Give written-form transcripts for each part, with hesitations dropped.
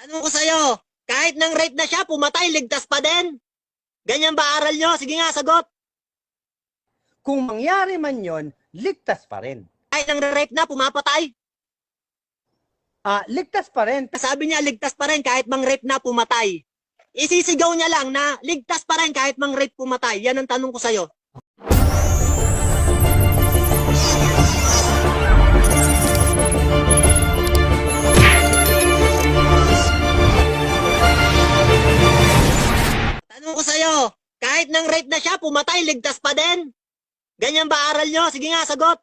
Tanong ko sa'yo, kahit nang rape na siya, pumatay, ligtas pa din? Ganyan ba aral nyo? Sige nga, sagot. Kung mangyari man yon, ligtas pa rin. Kahit nang rape na, pumapatay? Ligtas pa rin. Sabi niya, ligtas pa rin kahit mang rape na, pumatay. Isisigaw niya lang na ligtas pa rin kahit mang rape, pumatay. Yan ang tanong ko sa'yo. Tanong ko sa'yo, kahit nang rape na siya, pumatay, ligtas pa din? Ganyan ba aral nyo? Sige nga, sagot.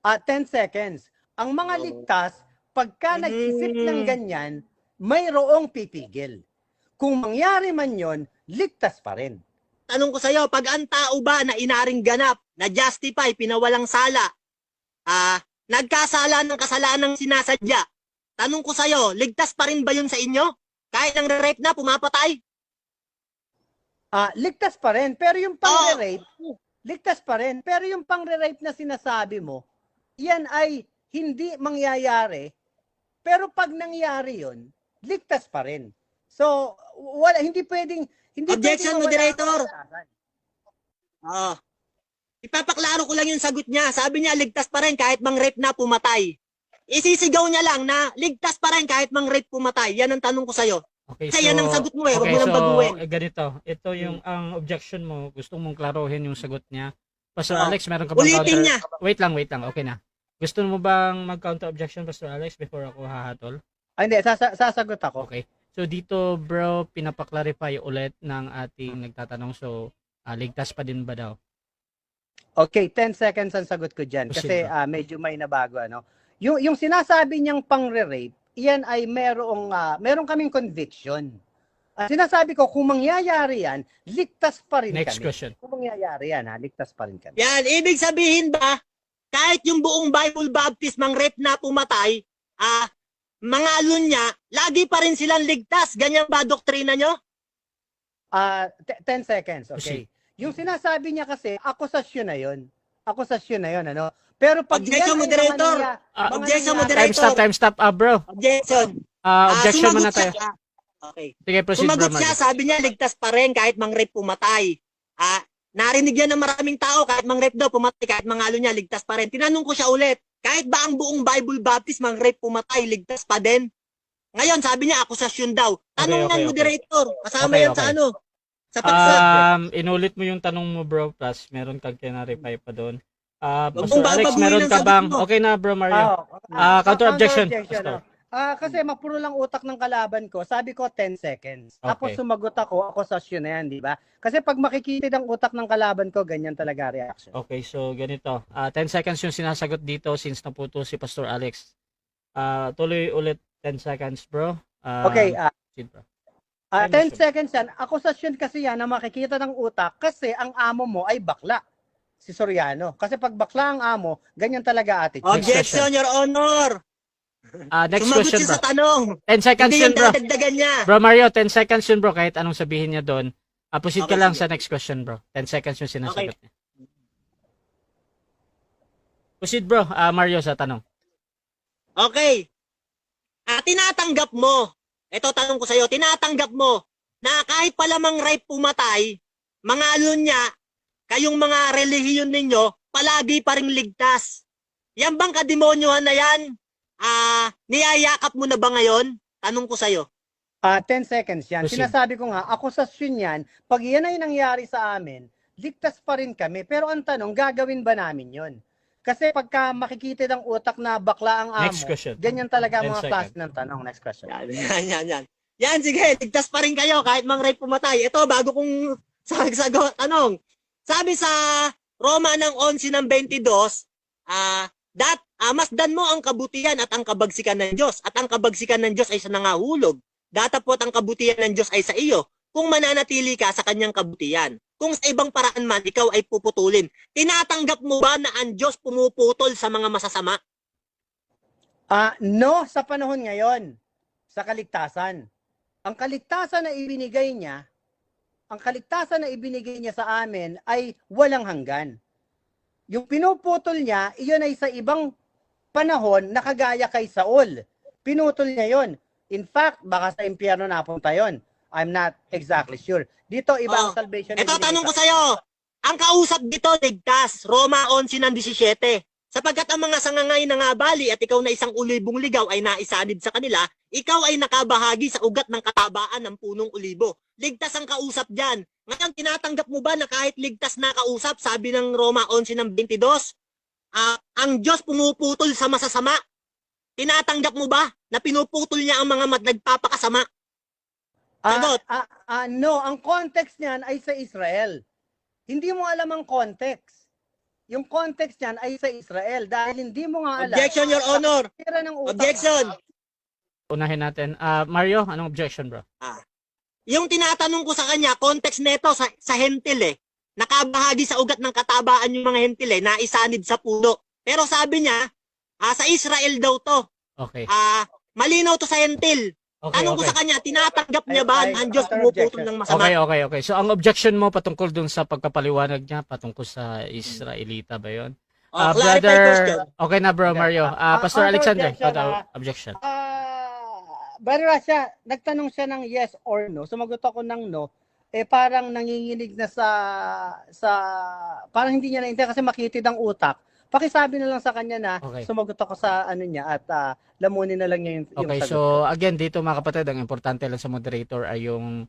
10 seconds. Ang mga ligtas, pagka nag-isip ng ganyan, mayroong pipigil. Kung mangyari man yon, ligtas pa rin. Tanong ko sa'yo, pag ang tao ba na inaring ganap, na justify, pinawalang sala, nagkasala ng kasalanang sinasadya, tanong ko sa'yo, ligtas pa rin ba yun sa inyo? Kahit nang rape na, pumapatay? Ligtas pa rin. Pero yung pang-rape, ligtas pa rin. Pero yung pang-rape na sinasabi mo, yan ay hindi mangyayari. Pero pag nangyari yon, ligtas pa rin. So, hindi pwedeng... Objection, moderator. Ipapaklaro ko lang yung sagot niya. Sabi niya, ligtas pa rin kahit mang rape na, pumatay. Isisigaw niya lang na ligtas pa rin kahit mang rape, pumatay. Yan ang tanong ko sa'yo. Okay, Kasi yan ang sagot mo eh. Huwag mo nang baguhin. Ganito. Ito yung ang objection mo. Gusto mong klaruhin yung sagot niya. Pastor Alex, meron ka bang Ulitin counter? niya. Wait lang. Okay na. Gusto mo bang mag-counter objection, Pastor Alex, before ako hahatol? Hindi, sasagot ako. Okay. So dito, bro, pinapaklarify ulit ng ating nagtatanong. So, ligtas pa din ba daw? Okay, 10 seconds ang sagot ko dyan. Kasi medyo may nabago. Ano? Yung sinasabi niyang pang-rape, iyan ay meron kaming conviction. Sinasabi ko, kung mangyayari yan, ligtas pa rin Next kami. question. Kung mangyayari yan, ligtas pa rin kami. Yan, ibig sabihin ba, kahit yung buong Bible Baptist mang rape na pumatay, mga alun niya, lagi pa rin silang ligtas. Ganyan ba doktrina nyo? 10 seconds, okay. Yung sinasabi niya kasi, akusasyon na yun. Akusasyon na yun, ano? Pero pag Objection, moderator. Objection, moderator. Time stop, bro. Objection. Objection muna tayo. Okay. Sige, proceed, Sumagot bro. siya, sabi niya, ligtas pa rin kahit mang rape pumatay. Narinig yan ng maraming tao, kahit mang rape daw pumatay, kahit mga alo niya, ligtas pa rin. Tinanong ko siya ulit, kahit ba ang buong Bible Baptist mang rape pumatay, ligtas pa din? Ngayon, sabi niya, akusasyon daw. Tanong ng moderator. Kasama yan sa ano? Sa paksa. Inulit mo yung tanong mo, bro, plus meron kang kinarify pa doon. Wag Pastor mong Alex, babaguhin meron ang ka sagot bang... mo. Okay na, bro, Mario. Counter objection. Kasi mapuro lang utak ng kalaban ko. Sabi ko 10 seconds. Tapos Okay. sumagot ako, akusasyon na yan, di ba? Kasi pag makikitid ang utak ng kalaban ko, ganyan talaga reaction. Okay, so ganito. 10 seconds yung sinasagot dito since naputo si Pastor Alex. Tuloy ulit 10 seconds, bro. Okay, proceed, bro. 10 seconds yan. Akusasyon kasi yan na makikita ng utak kasi ang amo mo ay bakla. Si Soriano. Kasi pag bakla ang amo, ganyan talaga attitude. Objection, Your Honor. Next Sumagot question, siya bro. sa tanong. 10 seconds Hindi yun, yung bro. dadagdagan niya. Bro Mario, 10 seconds yun, bro. Kahit anong sabihin niya doon. Proceed ka Okay, lang sige. sa next question, bro. 10 seconds yung sinasagot niya. Proceed, bro. Mario, sa tanong. Okay. Tinatanggap mo, ito tanong ko sa'yo, tinatanggap mo na kahit pala mang rape pumatay, mga alun niya, kayong mga relihiyon ninyo, palagi pa ring ligtas. Yan bang kademonyohan na yan? Niyayakap mo na ba ngayon? Tanong ko sa'yo. 10 seconds yan. Proceed. Sinasabi ko nga, akusasyon yan, pag yan ay nangyari sa amin, ligtas pa rin kami. Pero ang tanong, gagawin ba namin yon? Kasi pagka makikitid ang utak na bakla ang amo, Next question. ganyan talaga 10 mga seconds. klase ng tanong. Next question. Yan. Yan, sige, ligtas pa rin kayo kahit mang rape pumatay. Ito, bago kong sagot, tanong. Sabi sa Roma ng 11 ng 22, masdan mo ang kabutihan at ang kabagsikan ng Diyos. At ang kabagsikan ng Diyos ay sa nangahulog. Datapot ang kabutihan ng Diyos ay sa iyo kung mananatili ka sa kanyang kabutihan. Kung sa ibang paraan man, ikaw ay puputulin. Tinatanggap mo ba na ang Diyos pumuputol sa mga masasama? No, sa panahon ngayon, sa kaligtasan. Ang kaligtasan na ibinigay niya sa amin ay walang hanggan. Yung pinuputol niya, iyon ay sa ibang panahon na kagaya kay Saul. Pinutol niya yon. In fact, baka sa impyerno napunta yon. I'm not exactly sure. Dito, iba ang salvation. Ito, tanong ko sa'yo. Ang kausap dito, ligtas. Roma 11:17. Sapagkat ang mga sangangay na ngabali at ikaw na isang ulibong ligaw ay naisanib sa kanila, ikaw ay nakabahagi sa ugat ng katabaan ng punong ulibo. Ligtas ang kausap dyan. Ngayon, tinatanggap mo ba na kahit ligtas na kausap, sabi ng Roma 11:22, ang Diyos pumuputol sa masasama? Tinatanggap mo ba na pinuputol niya ang mga nagpapakasama? Sagot. No, ang context niyan ay sa Israel. Hindi mo alam ang context. Yung context niyan ay sa Israel dahil hindi mo nga alam. Objection, Your Honor. Objection. Unahin natin. Mario, anong objection, bro? Yung tinatanong ko sa kanya, context nito sa hentil eh. Nakabahagi sa ugat ng katabaan yung mga hentil eh, naisanib sa puno. Pero sabi niya, sa Israel daw to. Okay. Malinaw to sa hentil. Okay, Tanong ko sa kanya, tinatanggap niya ba na ang Diyos pumuputol ng masama? Okay. So, ang objection mo patungkol dun sa pagpapaliwanag niya, patungkol sa Israelita ba yun? Clarify question. Okay na, bro, Mario. Pastor Alexander, objection. Brother Rasha, nagtanong siya ng yes or no. Sumagot ako ng no. Parang nanginginig na parang hindi niya naintindihan kasi makitid ang utak. Pakisabi na lang sa kanya na sumagot ako sa ano niya at lamunin na lang niya yung sagot. So again, dito mga kapatid, ang importante lang sa moderator ay yung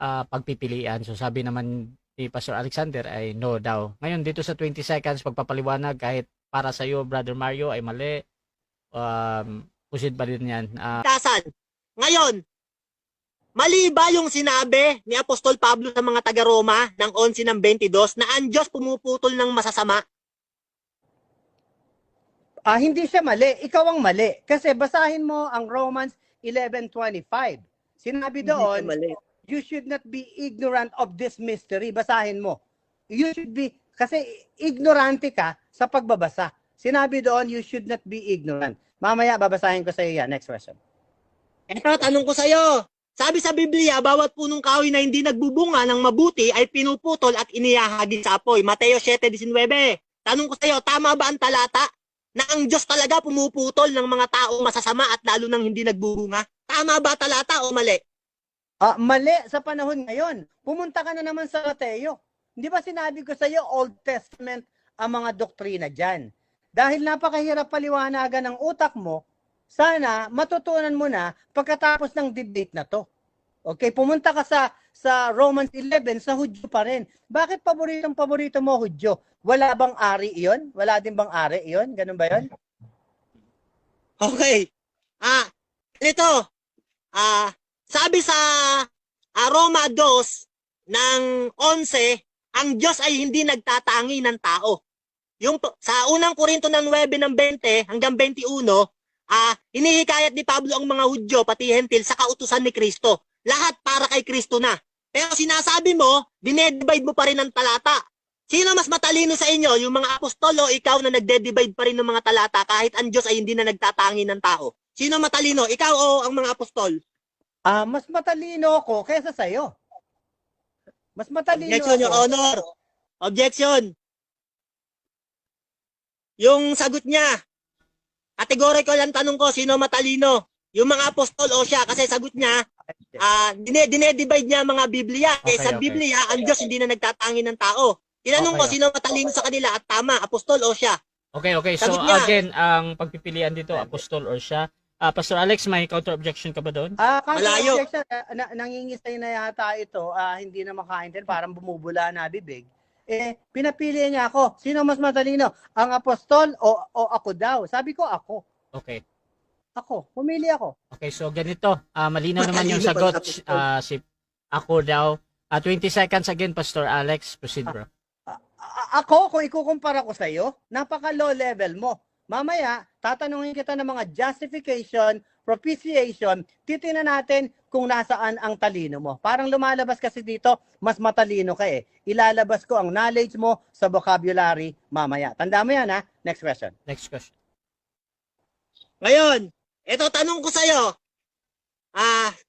pagpipilian. So sabi naman ni Pastor Alexander ay no daw. Ngayon, dito sa 20 seconds, pagpapaliwanag kahit para sa iyo, Brother Mario, ay mali. Pusid ba din yan? Ngayon, mali ba yung sinabi ni Apostol Pablo sa mga taga-Roma ng 11:22 na ang Diyos pumuputol ng masasama? Hindi siya mali. Ikaw ang mali. Kasi basahin mo ang Romans 11:25. Sinabi doon, you should not be ignorant of this mystery. Basahin mo. You should be, kasi ignorante ka sa pagbabasa. Sinabi doon, you should not be ignorant. Mamaya, babasahin ko sa iyo yan. Next question. Ito, tanong ko sa iyo. Sabi sa Biblia, bawat punong kahoy na hindi nagbubunga ng mabuti ay pinuputol at inihahagi sa apoy. Mateo 7:19. Tanong ko sa iyo, tama ba ang talata na ang Diyos talaga pumuputol ng mga taong masasama at lalo nang hindi nagbubunga? Tama ba talata o mali? Mali sa panahon ngayon. Pumunta ka na naman sa Mateo. Hindi ba sinabi ko sa iyo, Old Testament ang mga doktrina dyan? Dahil napakahirap paliwanagan ng utak mo, sana matutunan mo na pagkatapos ng debate na to. Okay, pumunta ka sa Romans 11, sa Hudyo pa rin. Bakit paborito mo Hudyo? Wala bang ari iyon? Wala din bang ari iyon? Ganun ba yun? Okay. Ito. Sabi sa Roma 2 ng 11, ang Diyos ay hindi nagtatangi ng tao. Yung sa unang Korinto ng 9 ng 20 hanggang 21, hinihikayat ni Pablo ang mga Hudyo pati hentil sa kautusan ni Kristo. Lahat para kay Kristo na. Pero sinasabi mo, dinedivide mo pa rin ang talata. Sino mas matalino sa inyo, yung mga apostol o ikaw na nagde-divide pa rin ng mga talata kahit ang Diyos ay hindi na nagtatangi ng tao? Sino matalino, ikaw o ang mga apostol? Mas matalino ako kaysa sa'yo. Mas matalino Objection, Your Honor. Objection. Yung sagot niya, categorical ang tanong ko, sino matalino? Yung mga apostol o siya? Kasi sagot niya, dinedivide niya mga Biblia. Sa Biblia, ang Diyos hindi na nagtatangi ng tao. Tinanong ko, sino matalino sa kanila at tama, apostol o siya? Okay. So again, ang pagpipilian dito, apostol or siya. Pastor Alex, may counter-objection ka ba doon? Malayo. Nangingisay na yata ito, hindi na makaintin, parang bumubula na bibig. Pinapili niya ako. Sino mas matalino? Ang apostol o ako daw? Sabi ko ako. Okay. Ako. Pumili ako. Okay, so ganito. Malinaw naman yung sagot. Si ako daw. 20 seconds again, Pastor Alex. Proceed, bro. Ako, kung ikukumpara ko sa'yo, napaka-low level mo. Mamaya, tatanungin kita ng mga justification, propitiation, titingnan natin kung nasaan ang talino mo. Parang lumalabas kasi dito, mas matalino ka eh. Ilalabas ko ang knowledge mo sa vocabulary mamaya. Tanda mo yan ha? Next question. Next question. Ngayon, ito tanong ko sa'yo.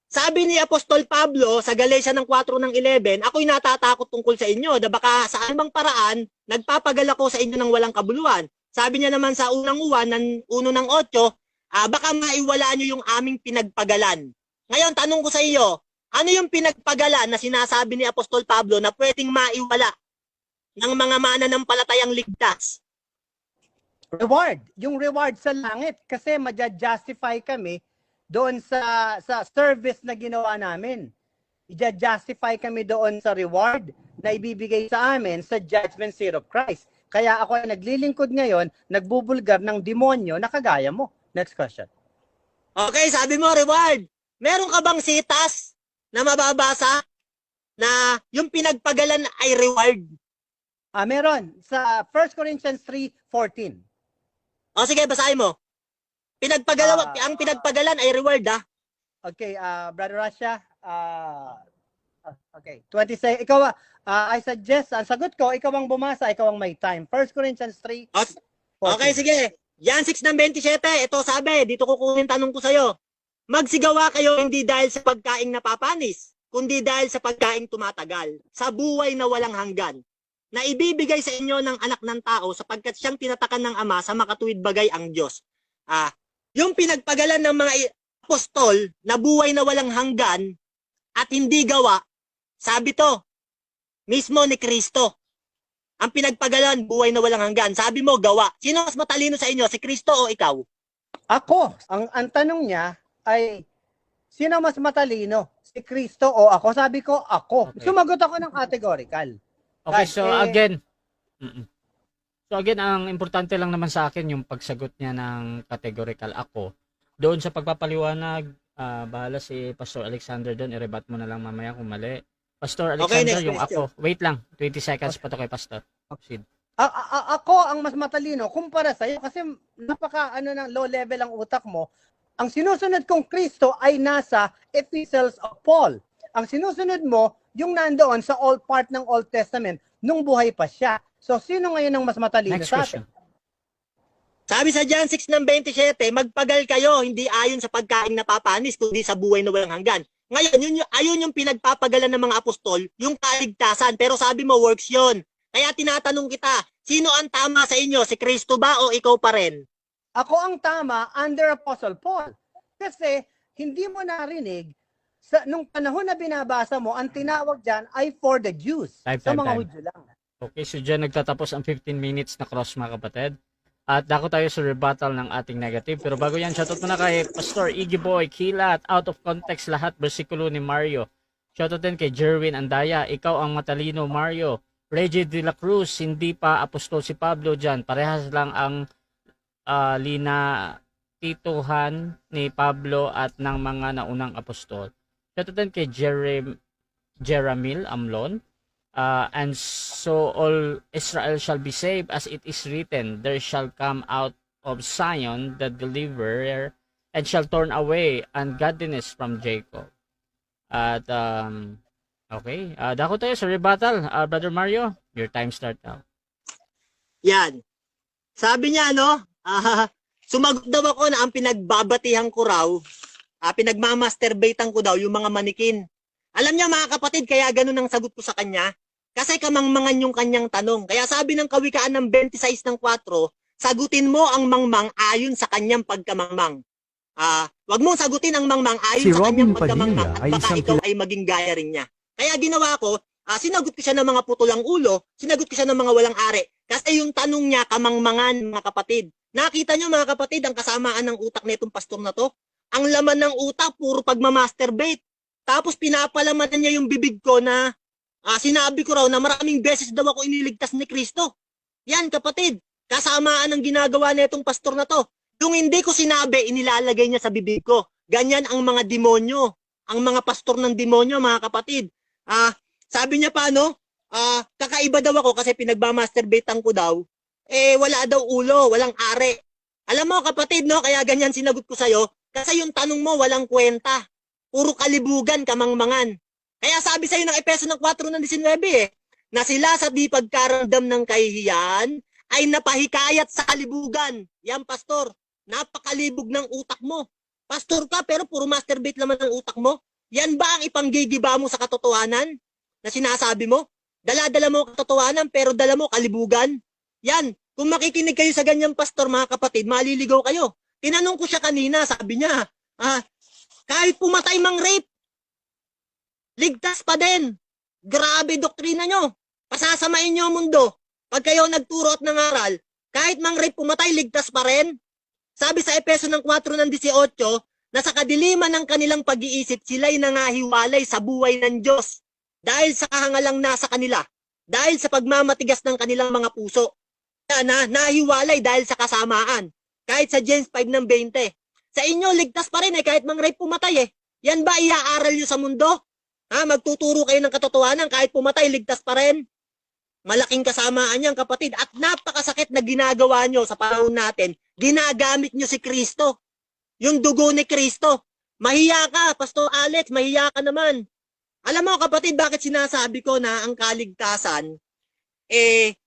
Sabi ni Apostol Pablo sa Galatia ng 4 ng 11, ako'y natatakot tungkol sa inyo na baka sa anumang paraan, nagpapagal ako sa inyo ng walang kabuluhan. Sabi niya naman sa unang uwan, 1 ng 8, baka maiwala nyo yung aming pinagpagalan. Ngayon, tanong ko sa iyo, ano yung pinagpagalan na sinasabi ni Apostol Pablo na pwedeng maiwala ng mga mananampalatayang ligtas? Reward. Yung reward sa langit. Kasi maja-justify kami doon sa service na ginawa namin. I-justify kami doon sa reward na ibibigay sa amin sa judgment seat of Christ. Kaya ako ay naglilingkod ngayon, nagbubulgar ng demonyo na kagaya mo. Next question. Okay, sabi mo, reward. Meron ka bang sitas na mababasa na yung pinagpagalan ay reward? Meron. Sa 1 Corinthians 3:14. O sige, basahin mo. Ang pinagpagalan ay reward, Okay, Brother Rasha. Okay, 26. Ikaw, I suggest, ang sagot ko, ikaw ang bumasa, ikaw ang may time. 1 Corinthians 3:14. Okay, sige. Yan 6:27. Ito sabi, dito kukunin tanong ko sa'yo. Magsigawa kayo hindi dahil sa pagkaing napapanis, kundi dahil sa pagkaing tumatagal, sa buhay na walang hanggan, na ibibigay sa inyo ng anak ng tao sapagkat siyang tinatakan ng Ama sa makatuwid bagay ang Diyos. Yung pinagpagalan ng mga apostol na buhay na walang hanggan at hindi gawa, sabi to, mismo ni Kristo. Ang pinagpagalan, buhay na walang hanggan. Sabi mo, gawa. Sino mas matalino sa inyo, si Kristo o ikaw? Ako. Ang tanong niya ay, sino mas matalino? Si Kristo o ako? Sabi ko, ako. Okay. Sumagot ako ng categorical. Okay, Guys, so again, ang importante lang naman sa akin yung pagsagot niya ng categorical ako. Doon sa pagpapaliwanag, bahala si Pastor Alexander doon, i-rebat mo na lang mamaya kung mali. Pastor Alexander, next yung question. ako. Wait lang, 20 seconds pa to kay Pastor. Proceed. Ako ang mas matalino kumpara sa iyo kasi napaka ng low level ang utak mo. Ang sinusunod kong Kristo ay nasa epistles of Paul. Ang sinusunod mo yung nandoon sa old part ng Old Testament nung buhay pa siya. So sino ngayon ang mas matalino Next sa question. atin? Sabi sa John 6:27, magpagal kayo, hindi ayon sa pagkaing napapanis, kundi sa buhay na walang hanggan. Ngayon, ayun yung pinagpapagalan ng mga apostol, yung kaligtasan. Pero sabi mo, works yon. Kaya tinatanong kita, sino ang tama sa inyo? Si Kristo ba o ikaw pa rin? Ako ang tama under Apostle Paul. Kasi hindi mo narinig, nung panahon na binabasa mo, ang tinawag dyan ay for the Jews. Sa mga Hudyo lang. Okay, so dyan nagtatapos ang 15 minutes na cross mga kapatid. At dako tayo sa rebuttal ng ating negative. Pero bago yan, shoutout muna kay Pastor Iggy Boy, Kilat, out of context lahat, versikulo ni Mario. Shoutout din kay Jerwin Andaya, ikaw ang matalino Mario. Reggie de la Cruz, hindi pa apostol si Pablo dyan. Parehas lang ang linatituhan ni Pablo at ng mga naunang apostol. Shoutout din kay Jeramil Amlon. And so all Israel shall be saved, as it is written, there shall come out of Zion the deliverer, and shall turn away ungodliness from Jacob. At okay, dako tayo sa rebuttal. Brother Mario, your time start now. Yan. Sabi niya, sumagot daw ako na ang pinagbabatihan ko raw, pinagmamasturbatean ko daw yung mga manikin. Alam niya mga kapatid, kaya ganun ang sagot ko sa kanya. Kasi kamangmangan yung kanyang tanong. Kaya sabi ng Kawikaan ng 26:4, sagutin mo ang mangmang ayon sa kanyang pagkamangmang. Wag mong sagutin ang mangmang ayon Si sa kanyang Robin pagkamangmang Padilla at ay baka isang ikaw ay maging gaya rin niya. Kaya ginawa ko, sinagot ko siya ng mga putulang ulo, sinagot ko siya ng mga walang ari. Kasi yung tanong niya, kamangmangan mga kapatid. Nakita niyo mga kapatid, ang kasamaan ng utak nitong pastor na to? Ang laman ng utak, puro pagmamasturbate. Tapos pinapalaman niya yung bibig ko na sinabi ko raw na maraming beses daw ako iniligtas ni Kristo. Yan kapatid, kasamaan ang ginagawa nitong pastor na to. Yung hindi ko sinabi, inilalagay niya sa bibig ko. Ganyan ang mga demonyo, ang mga pastor ng demonyo mga kapatid. Sabi niya pa kakaiba daw ako kasi pinagmamasturbatean ko daw. Wala daw ulo, walang are. Alam mo kapatid, kaya ganyan sinagot ko sa'yo. Kasi yung tanong mo walang kwenta. Puro kalibugan, kamangmangan. Kaya sabi sa'yo ng Efeso ng 4:19 na sila sa di pagkaramdam ng kahihiyan ay napahikayat sa kalibugan. Yan pastor, napakalibog ng utak mo. Pastor ka pero puro masturbate naman ng utak mo. Yan ba ang ipanggigiba mo sa katotohanan na sinasabi mo? Dala-dala mo katotohanan pero dala mo kalibugan. Yan, kung makikinig kayo sa ganyang pastor mga kapatid, maliligaw kayo. Tinanong ko siya kanina, sabi niya, kahit pumatay mang rape, ligtas pa din. Grabe doktrina nyo. Pasasamain nyo ang mundo. Pag kayo nagturo at nangaral, kahit mang rape pumatay, ligtas pa rin. Sabi sa Efeso ng 4:18, na sa kadiliman ng kanilang pag-iisip, sila'y nangahiwalay sa buhay ng Diyos. Dahil sa kahangalang nasa kanila. Dahil sa pagmamatigas ng kanilang mga puso. Nahiwalay dahil sa kasamaan. Kahit sa James 5:20. Sa inyo, ligtas pa rin kahit mang rape pumatay Yan ba iaaral nyo sa mundo? Magtuturo kayo ng katotohanan kahit pumatay, ligtas pa rin. Malaking kasamaan yan, kapatid. At napakasakit na ginagawa nyo sa panahon natin. Ginagamit nyo si Kristo. Yung dugo ni Kristo. Mahiya ka, Pastor Alex, mahiya ka naman. Alam mo, kapatid, bakit sinasabi ko na ang kaligtasan,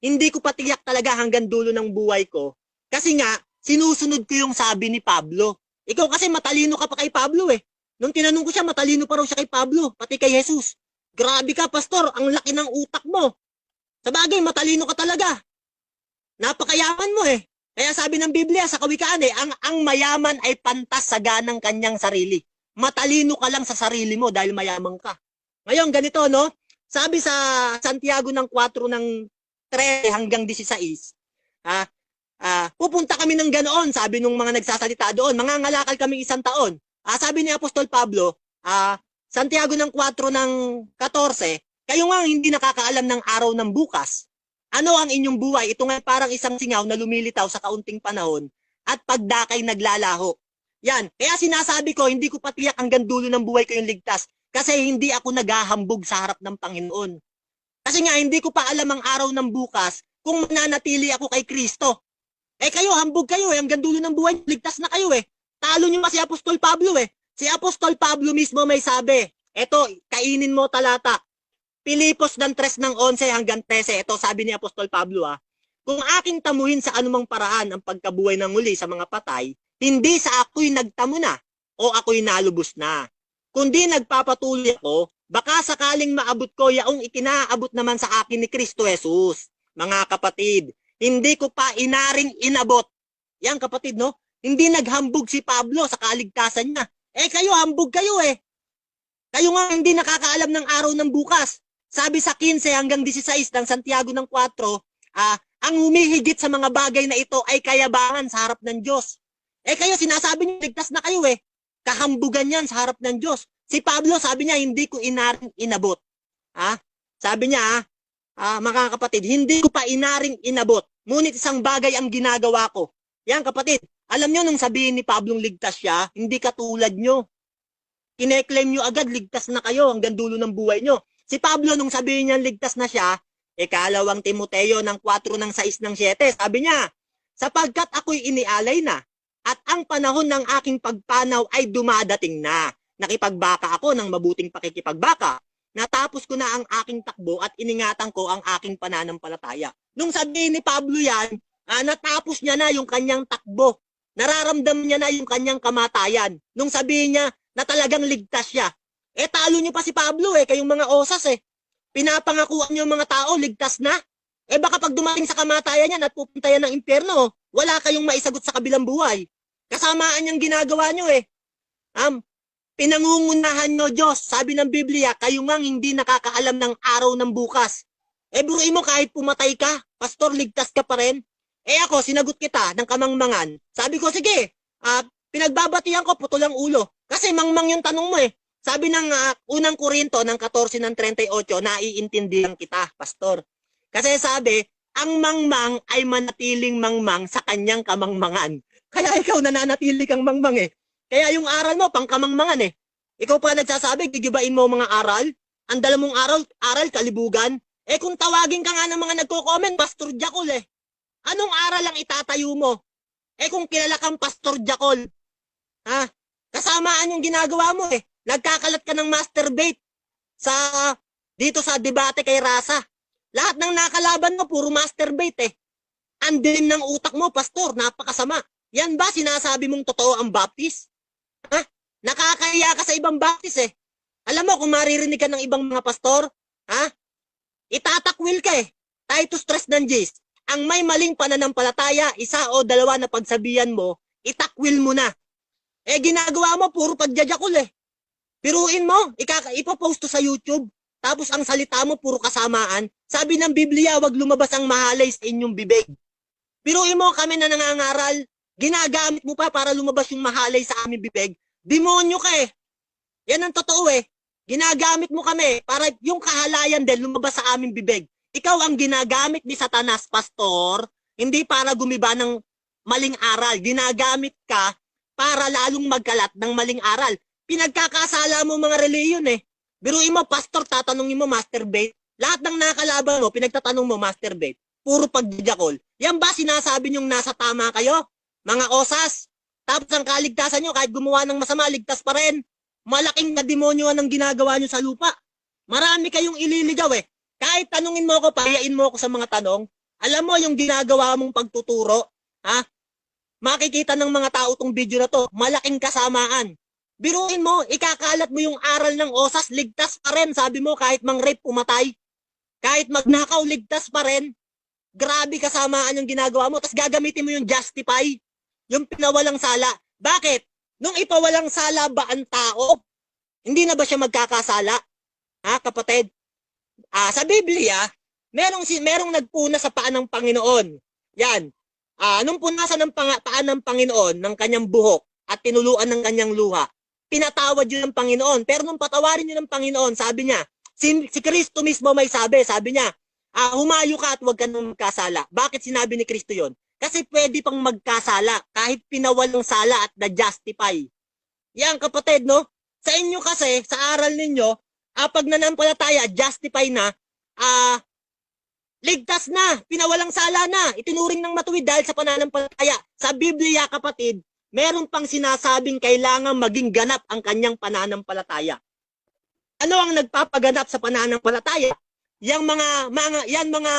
hindi ko patiyak talaga hanggang dulo ng buhay ko. Kasi nga, sinusunod ko yung sabi ni Pablo. Ikaw kasi matalino ka pa kay Pablo Nung tinanong ko siya, matalino pa raw siya kay Pablo, pati kay Jesus. Grabe ka, Pastor, ang laki ng utak mo. Sabagay, matalino ka talaga. Napakayaman mo Kaya sabi ng Biblia sa Kawikaan ang mayaman ay pantas sa ganang kanyang sarili. Matalino ka lang sa sarili mo dahil mayaman ka. Ngayon, ganito, no? Sabi sa Santiago ng 4:13 hanggang 16, pupunta kami ng ganoon, sabi nung mga nagsasalita doon, mangangalakal kami 1 taon. Sabi ni Apostol Pablo, Santiago ng 4:14, kayo nga hindi nakakaalam ng araw ng bukas. Ano ang inyong buhay? Ito nga parang isang singaw na lumilitaw sa kaunting panahon at pagdakay naglalaho. Yan. Kaya sinasabi ko, hindi ko patiyak hanggang dulo ng buhay ko yung ligtas. Kasi hindi ako naghahambog sa harap ng Panginoon. Kasi nga, hindi ko pa alam ang araw ng bukas kung mananatili ako kay Kristo. Kayo, hambog kayo hanggang dulo ng buhay, ligtas na kayo Talo nyo pa si Apostol Pablo Si Apostol Pablo mismo may sabi, eto, kainin mo talata. Pilipos ng 3:11 hanggang 13, ito sabi ni Apostol Pablo kung aking tamuhin sa anumang paraan ang pagkabuhay ng muli sa mga patay, hindi sa ako'y nagtamo na o ako'y nalubos na. Kundi nagpapatuloy ako, baka sakaling maabot ko yaong ikinaabot naman sa akin ni Kristo Jesus. Mga kapatid, hindi ko pa inaring inabot. Yan kapatid, no? Hindi naghambog si Pablo sa kaligtasan niya. Kayo, hambog kayo Kayo nga hindi nakakaalam ng araw ng bukas. Sabi sa 15 hanggang 16 ng Santiago ng 4, ang humihigit sa mga bagay na ito ay kayabangan sa harap ng Diyos. Kayo, sinasabi niyo, ligtas na kayo Kahambugan yan sa harap ng Diyos. Si Pablo, sabi niya, hindi ko inaring inabot. Sabi niya, mga kapatid, hindi ko pa inaring inabot. Ngunit isang bagay ang ginagawa ko. Yan kapatid, alam niyo nung sabihin ni Pablong ligtas siya, hindi katulad niyo. Kine-claim niyo agad, ligtas na kayo hanggang dulo ng buhay niyo. Si Pablo nung sabihin niya ligtas na siya, ikalawang Timoteo ng 4:6-7, sabi niya, sapagkat ako'y inialay na, at ang panahon ng aking pagpanaw ay dumadating na. Nakipagbaka ako ng mabuting pakikipagbaka. Natapos ko na ang aking takbo at iningatan ko ang aking pananampalataya. Nung sabihin ni Pablo yan, natapos niya na yung kanyang takbo. Nararamdam niya na yung kanyang kamatayan. Nung sabihin niya na talagang ligtas siya. Talo niyo pa si Pablo kayong mga osas Pinapangakuan niyo mga tao, ligtas na. Baka pag dumating sa kamatayan niya at pupunta yan ng impyerno, wala kayong maisagot sa kabilang buhay. Kasamaan niyang ginagawa niyo pinangungunahan niyo Diyos. Sabi ng Biblia, kayo ngang hindi nakakaalam ng araw ng bukas. Buruin mo kahit pumatay ka, pastor, ligtas ka pa rin. Ako, sinagot kita ng kamangmangan. Sabi ko, sige, pinagbabatihan ko, putulang ulo. Kasi mangmang yung tanong mo Sabi ng unang Korinto ng 14:38, naiintindihan kita, pastor. Kasi sabi, ang mangmang ay manatiling mangmang sa kanyang kamangmangan. Kaya ikaw nananatili kang mangmang Kaya yung aral mo, pang kamangmangan Ikaw pa nagsasabi, gigibain mo mga aral. Ang dala mong aral, kalibugan. Kung tawagin ka nga ng mga nagko-comment, Pastor Jacol Anong aral ang itatayo mo? Kung kilala kang Pastor Jacol, kasamaan yung ginagawa mo Nagkakalat ka ng masturbate dito sa debate kay Rasa. Lahat ng nakalaban mo, puro masturbate Ang dilim ng utak mo, pastor, napakasama. Yan ba sinasabi mong totoo ang baptist? Nakakahiya ka sa ibang baptist Alam mo kung maririnig ka ng ibang mga pastor, itatakwil ka Titus 3:10. Ang may maling pananampalataya, isa o dalawa na pagsabihan mo, itakwil mo na. Eh, ginagawa mo, puro pagjajakol eh. Piruin mo, ipopost to sa YouTube, tapos ang salita mo, puro kasamaan. Sabi ng Biblia, wag lumabas ang mahalay sa inyong bibig. Piruin mo, kami na nangangaral, ginagamit mo pa para lumabas yung mahalay sa aming bibig. Demonyo ka eh. Yan ang totoo eh. Ginagamit mo kami para yung kahalayan din lumabas sa aming bibig. Ikaw ang ginagamit ni Satanas, pastor, hindi para gumiba ng maling aral. Ginagamit ka para lalong magkalat ng maling aral. Pinagkakasala mo mga reliyon eh. Biruin mo, pastor, tatanungin mo, masturbate. Lahat ng nakalaban mo, pinagtatanong mo, masturbate. Puro pagdijakol. Yan ba sinasabi niyong nasa tama kayo? Mga osas. Tapos ang kaligtasan nyo, kahit gumawa ng masama, ligtas pa rin. Malaking na demonyo ang ginagawa nyo sa lupa. Marami kayong ililigaw eh. Kahit tanungin mo ako, pahiyain mo ako sa mga tanong, alam mo yung ginagawa mong pagtuturo, ha? Makikita ng mga tao tong video na to, malaking kasamaan. Biruin mo, ikakalat mo yung aral ng osas, ligtas pa rin. Sabi mo, kahit mang-rape, pumatay. Kahit magnakaw, ligtas pa rin. Grabe kasamaan yung ginagawa mo. Tapos gagamitin mo yung justify, yung pinawalang sala. Bakit? Nung ipawalang sala ba ang tao, hindi na ba siya magkakasala? Ha, kapatid? Sa Biblia, merong nagpuna sa paa ng Panginoon. Yan. Nung punasan ng paa ng Panginoon ng kanyang buhok at tinuluan ng kanyang luha, pinatawad yun ng Panginoon. Pero nung patawarin yun ng Panginoon, sabi niya, si Kristo mismo may sabi niya, humayo ka at huwag ka nang magkasala. Bakit sinabi ni Kristo yun? Kasi pwede pang magkasala kahit pinawalang sala at na-justify. Yan kapatid, no? Sa inyo kasi, sa aral ninyo, pag nanampalataya, justify na, ligtas na, pinawalang sala na, itinuring ng matuwid dahil sa pananampalataya. Sa Biblia, kapatid, meron pang sinasabing kailangan maging ganap ang kanyang pananampalataya. Ano ang nagpapaganap sa pananampalataya? Yang mga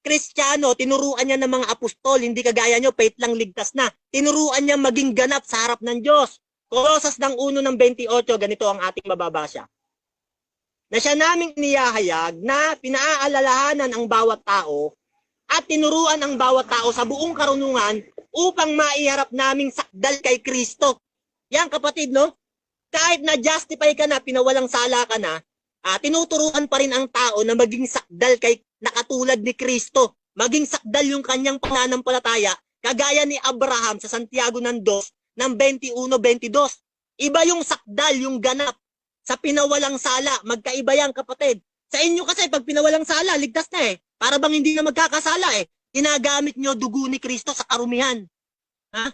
Kristiyano, tinuruan niya ng mga apostol, hindi kagaya nyo, faith lang ligtas na. Tinuruan niya maging ganap sa harap ng Diyos. Kolosas ng 1:28, ganito ang ating mababasa. Na siya naming niyahayag na pinaaalalahanan ang bawat tao at tinuruan ang bawat tao sa buong karunungan upang maiharap naming sakdal kay Kristo. Yan kapatid, no? Kahit na-justify ka na, pinawalang sala ka na, tinuturuan pa rin ang tao na maging sakdal kay nakatulad ni Kristo. Maging sakdal yung kanyang pananampalataya, kagaya ni Abraham sa Santiago ng 2 ng 21-22. Iba yung sakdal, yung ganap. Sa pinawalang sala, magkaiba yan kapatid. Sa inyo kasi, pag pinawalang sala, ligtas na eh. Para bang hindi na magkakasala eh. Ginagamit nyo dugo ni Kristo sa karumihan. Ha?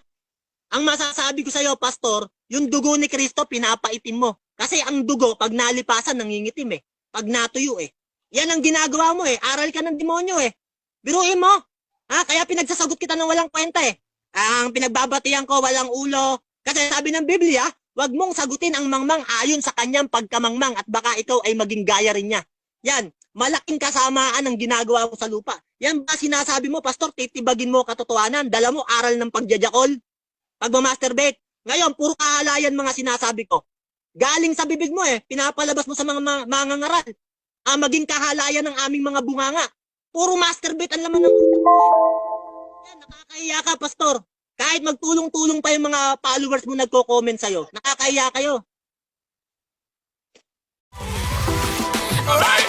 Ang masasabi ko sa iyo, pastor, yung dugo ni Kristo, pinapaitim mo. Kasi ang dugo, pag nalipasan, nangingitim eh. Pag natuyo eh. Yan ang ginagawa mo eh. Aral ka ng demonyo eh. Biruin mo. Ha? Kaya pinagsasagot kita ng walang kwenta eh. Ang pinagbabatihan ko, walang ulo. Kasi sabi ng Biblia, wag mong sagutin ang mangmang ayon sa kanyang pagkamangmang at baka ikaw ay maging gaya rin niya. Yan, malaking kasamaan ang ginagawa mo sa lupa. Yan ba sinasabi mo, pastor, titibagin mo katotohanan, dala mo aral ng pagjajakol, pagmamasturbate. Ngayon, puro kahalayan mga sinasabi ko. Galing sa bibig mo eh, pinapalabas mo sa mga ngaral. Maging kahalayan ng aming mga bunganga. Puro masturbate ang laman ng utak mo. Yan, nakakahiya ka, pastor. Kahit magtulong-tulong pa yung mga followers mo nagko-comment sa'yo, nakakahiya kayo. Alright,